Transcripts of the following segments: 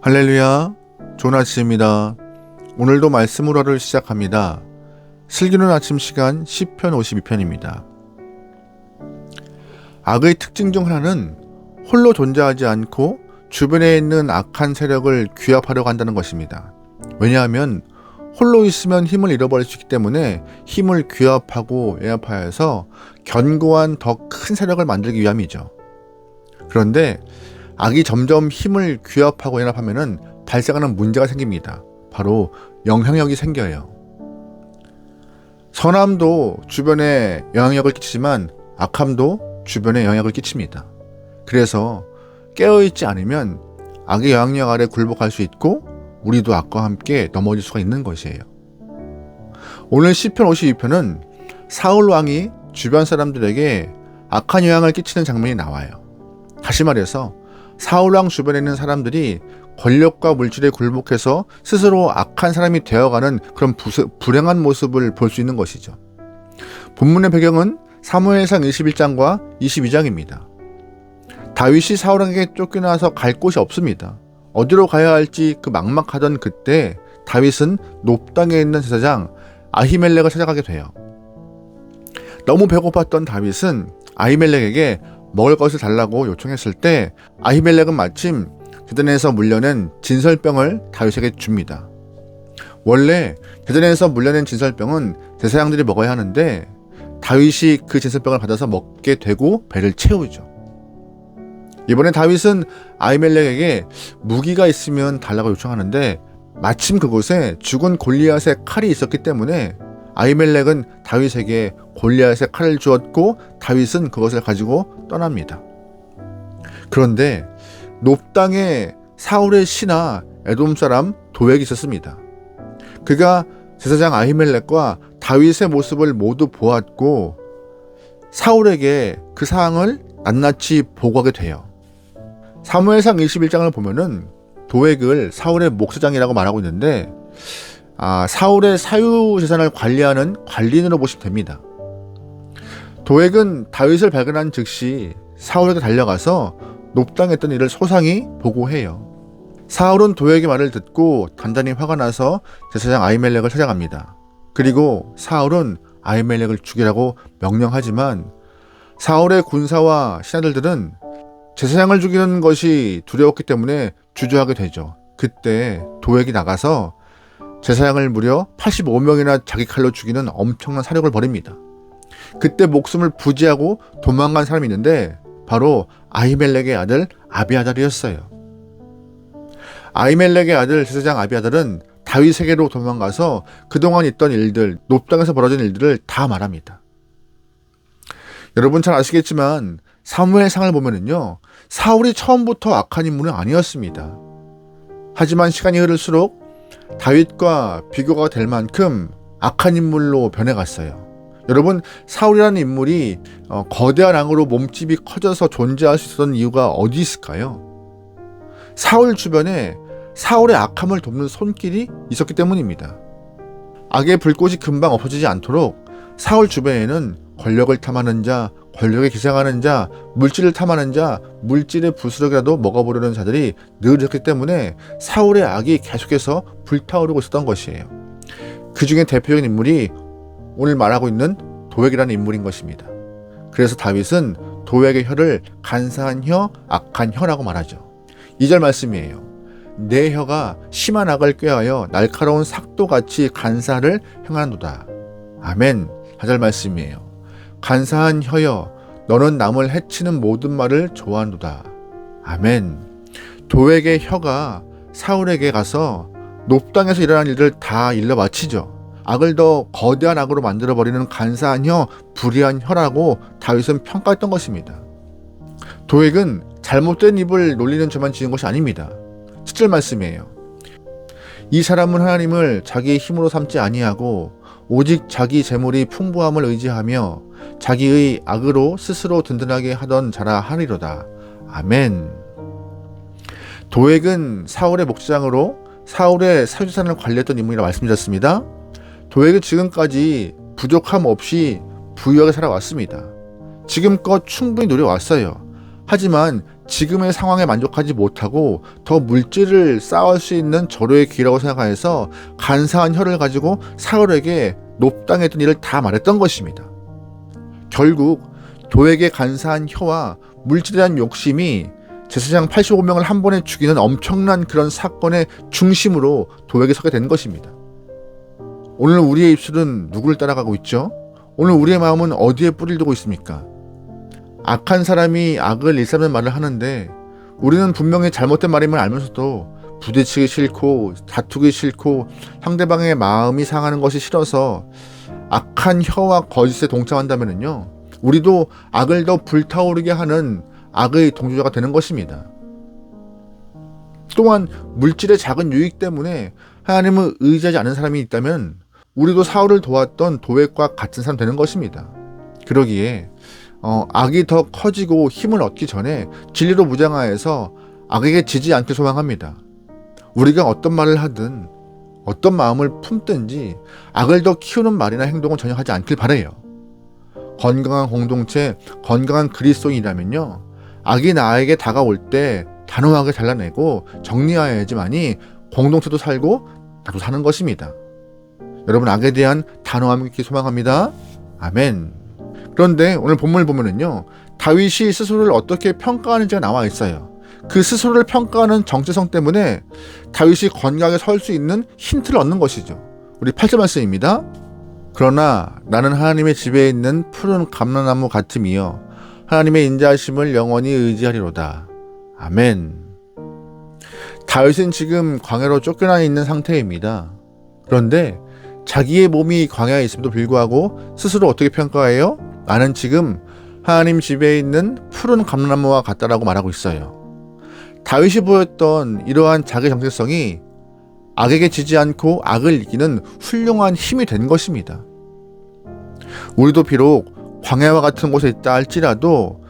할렐루야, 좋은 아침입니다. 오늘도 말씀으로 하루를 시작합니다. 슬기로운 아침 시간 시편 52편입니다. 악의 특징 중 하나는 홀로 존재하지 않고 주변에 있는 악한 세력을 규합하려고 한다는 것입니다. 왜냐하면 홀로 있으면 힘을 잃어버릴 수 있기 때문에 힘을 규합하고 연합하여서 견고한 더 큰 세력을 만들기 위함이죠. 그런데 악이 점점 힘을 규합하고 연합하면 발생하는 문제가 생깁니다. 바로 영향력이 생겨요. 선함도 주변에 영향력을 끼치지만 악함도 주변에 영향력을 끼칩니다. 그래서 깨어있지 않으면 악의 영향력 아래 굴복할 수 있고 우리도 악과 함께 넘어질 수가 있는 것이에요. 오늘 시편 52편은 사울 왕이 주변 사람들에게 악한 영향을 끼치는 장면이 나와요. 다시 말해서 사울왕 주변에 있는 사람들이 권력과 물질에 굴복해서 스스로 악한 사람이 되어가는 그런 불행한 모습을 볼 수 있는 것이죠. 본문의 배경은 사무엘상 21장과 22장입니다. 다윗이 사울왕에게 쫓겨나서 갈 곳이 없습니다. 어디로 가야 할지 막막하던 그때 다윗은 높당에 있는 제사장 아히멜렉을 찾아가게 돼요. 너무 배고팠던 다윗은 아히멜렉에게 먹을 것을 달라고 요청했을 때 아히멜렉은 마침 제단에서 물려낸 진설병을 다윗에게 줍니다. 원래 제단에서 물려낸 진설병은 제사장들이 먹어야 하는데 다윗이 그 진설병을 받아서 먹게 되고 배를 채우죠. 이번에 다윗은 아히멜렉에게 무기가 있으면 달라고 요청하는데 마침 그곳에 죽은 골리앗의 칼이 있었기 때문에 아히멜렉은 다윗에게 골리앗의 칼을 주었고 다윗은 그것을 가지고 떠납니다. 그런데 높당에 사울의 신하 에돔 사람 도액이 있었습니다. 그가 제사장 아히멜렉과 다윗의 모습을 모두 보았고 사울에게 그 사항을 낱낱이 보고하게 돼요. 사무엘상 21장을 보면은 도액을 사울의 목사장이라고 말하고 있는데 사울의 사유재산을 관리하는 관리인으로 보시면 됩니다. 도액은 다윗을 발견한 즉시 사울에게 달려가서 높당했던 일을 소상히 보고해요. 사울은 도액의 말을 듣고 단단히 화가 나서 제사장 아히멜렉을 찾아갑니다. 그리고 사울은 아히멜렉을 죽이라고 명령하지만 사울의 군사와 신하들은 제사장을 죽이는 것이 두려웠기 때문에 주저하게 되죠. 그때 도액이 나가서 제사장을 무려 85명이나 자기 칼로 죽이는 엄청난 사력을 벌입니다. 그때 목숨을 부지하고 도망간 사람이 있는데 바로 아히멜렉의 아들 아비아달이었어요. 아히멜렉의 아들 제사장 아비아달은 다윗에게로 도망가서 그동안 있던 일들, 높당에서 벌어진 일들을 다 말합니다. 여러분 잘 아시겠지만 사무엘상을 보면은요, 사울이 처음부터 악한 인물은 아니었습니다. 하지만 시간이 흐를수록 다윗과 비교가 될 만큼 악한 인물로 변해갔어요. 여러분, 사울이라는 인물이 거대한 왕으로 몸집이 커져서 존재할 수 있었던 이유가 어디 있을까요? 사울 주변에 사울의 악함을 돕는 손길이 있었기 때문입니다. 악의 불꽃이 금방 없어지지 않도록 사울 주변에는 권력을 탐하는 자, 권력에 기생하는 자, 물질을 탐하는 자, 물질의 부스러기라도 먹어보려는 자들이 늘 있었기 때문에 사울의 악이 계속해서 불타오르고 있었던 것이에요. 그 중에 대표적인 인물이 오늘 말하고 있는 도액이라는 인물인 것입니다. 그래서 다윗은 도액의 혀를 간사한 혀, 악한 혀라고 말하죠. 2절 말씀이에요. 내 혀가 심한 악을 꾀하여 날카로운 삭도같이 간사를 행하는도다. 아멘. 4절 말씀이에요. 간사한 혀여, 너는 남을 해치는 모든 말을 좋아한도다. 아멘. 도액의 혀가 사울에게 가서 높당에서 일어난 일을 다 일러 바치죠. 악을 더 거대한 악으로 만들어버리는 간사한 혀, 불의한 혀라고 다윗은 평가했던 것입니다. 도액은 잘못된 입을 놀리는 죄만 지은 것이 아닙니다. 7절 말씀이에요. 이 사람은 하나님을 자기의 힘으로 삼지 아니하고 오직 자기 재물이 풍부함을 의지하며 자기의 악으로 스스로 든든하게 하던 자라 하리로다. 아멘. 도액은 사울의 목자장으로 사울의 사유재산을 관리했던 인물이라 말씀드렸습니다. 도액은 지금까지 부족함 없이 부유하게 살아왔습니다. 지금껏 충분히 누려왔어요. 하지만 지금의 상황에 만족하지 못하고 더 물질을 쌓을 수 있는 절호의 기회라고 생각해서 간사한 혀를 가지고 사울에게 높당했던 일을 다 말했던 것입니다. 결국 도에게 간사한 혀와 물질에 대한 욕심이 제사장 85명을 한 번에 죽이는 엄청난 그런 사건의 중심으로 도에게 서게 된 것입니다. 오늘 우리의 입술은 누구를 따라가고 있죠? 오늘 우리의 마음은 어디에 뿌리를 두고 있습니까? 악한 사람이 악을 일삼는 말을 하는데 우리는 분명히 잘못된 말임을 알면서도 부딪히기 싫고 다투기 싫고 상대방의 마음이 상하는 것이 싫어서 악한 혀와 거짓에 동참한다면요, 우리도 악을 더 불타오르게 하는 악의 동조자가 되는 것입니다. 또한 물질의 작은 유익 때문에 하나님을 의지하지 않는 사람이 있다면 우리도 사울을 도왔던 도액과 같은 사람 되는 것입니다. 그러기에 악이 더 커지고 힘을 얻기 전에 진리로 무장하여서 악에게 지지 않길 소망합니다. 우리가 어떤 말을 하든 어떤 마음을 품든지 악을 더 키우는 말이나 행동은 전혀 하지 않길 바라요. 건강한 공동체, 건강한 그리스도인이라면요, 악이 나에게 다가올 때 단호하게 잘라내고 정리해야지만이 공동체도 살고 나도 사는 것입니다. 여러분, 악에 대한 단호함을 있기 소망합니다. 아멘. 그런데 오늘 본문을 보면은요, 다윗이 스스로를 어떻게 평가하는지가 나와 있어요. 그 스스로를 평가하는 정체성 때문에 다윗이 건강하게 설 수 있는 힌트를 얻는 것이죠. 우리 8절 말씀입니다. 그러나 나는 하나님의 집에 있는 푸른 감람나무 같음이여 하나님의 인자하심을 영원히 의지하리로다. 아멘. 다윗은 지금 광야로 쫓겨나 있는 상태입니다. 그런데 자기의 몸이 광야에 있음에도 불구하고 스스로 어떻게 평가해요? 나는 지금 하나님 집에 있는 푸른 감람나무와 같다라고 말하고 있어요. 다윗이 보였던 이러한 자기 정체성이 악에게 지지 않고 악을 이기는 훌륭한 힘이 된 것입니다. 우리도 비록 광야와 같은 곳에 있다 할지라도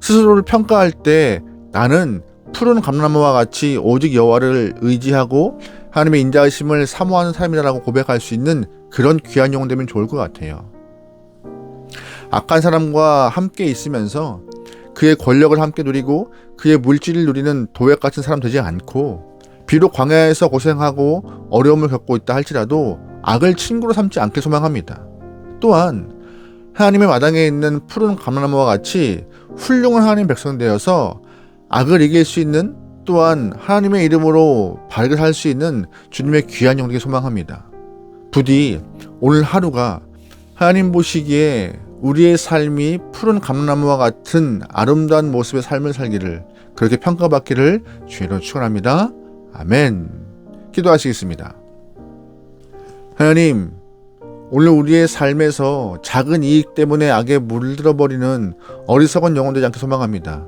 스스로를 평가할 때 나는 푸른 감람나무와 같이 오직 여호와를 의지하고 하나님의 인자하심을 사모하는 사람이라고 고백할 수 있는 그런 귀한 영혼 되면 좋을 것 같아요. 악한 사람과 함께 있으면서 그의 권력을 함께 누리고 그의 물질을 누리는 도액 같은 사람 되지 않고, 비록 광야에서 고생하고 어려움을 겪고 있다 할지라도 악을 친구로 삼지 않길 소망합니다. 또한 하나님의 마당에 있는 푸른 감람나무와 같이 훌륭한 하나님 백성 되어서 악을 이길 수 있는, 또한 하나님의 이름으로 바르게 살 수 있는 주님의 귀한 영혼에게 소망합니다. 부디 오늘 하루가 하나님 보시기에 우리의 삶이 푸른 감람나무와 같은 아름다운 모습의 삶을 살기를, 그렇게 평가받기를 주의로 축원합니다. 아멘. 기도하시겠습니다. 하나님, 오늘 우리의 삶에서 작은 이익 때문에 악에 물들어버리는 어리석은 영혼 되지 않게 소망합니다.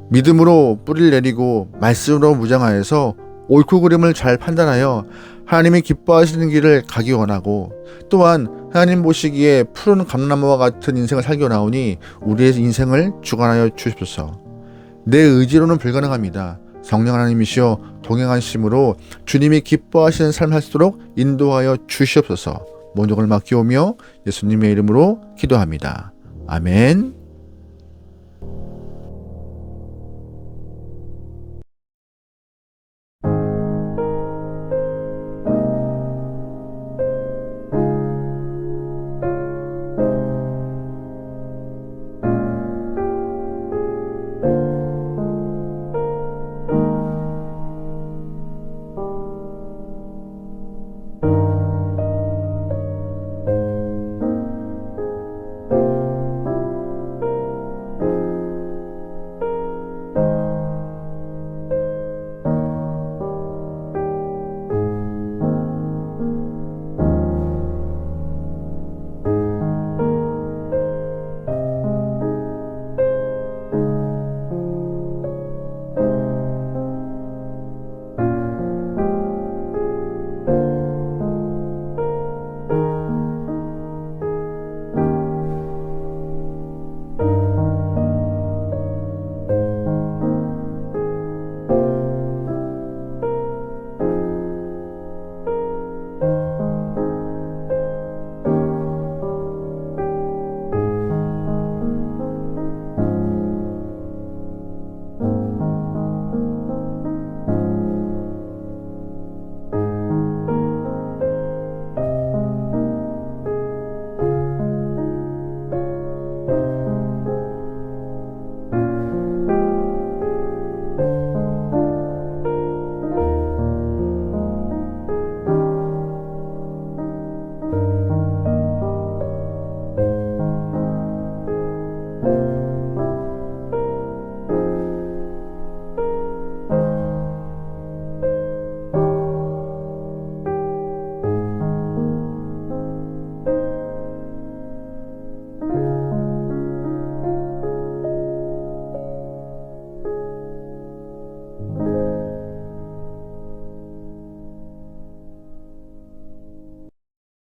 믿음으로 뿌리를 내리고 말씀으로 무장하여서 옳고 그름을 잘 판단하여 하나님이 기뻐하시는 길을 가기 원하고, 또한 하나님 보시기에 푸른 감람나무와 같은 인생을 살기 원하오니 우리의 인생을 주관하여 주십소서. 내 의지로는 불가능합니다. 성령 하나님이시여 동행하심으로 주님이 기뻐하시는 삶을 살 수 있도록 인도하여 주시옵소서. 모든 걸 맡기오며 예수님의 이름으로 기도합니다. 아멘.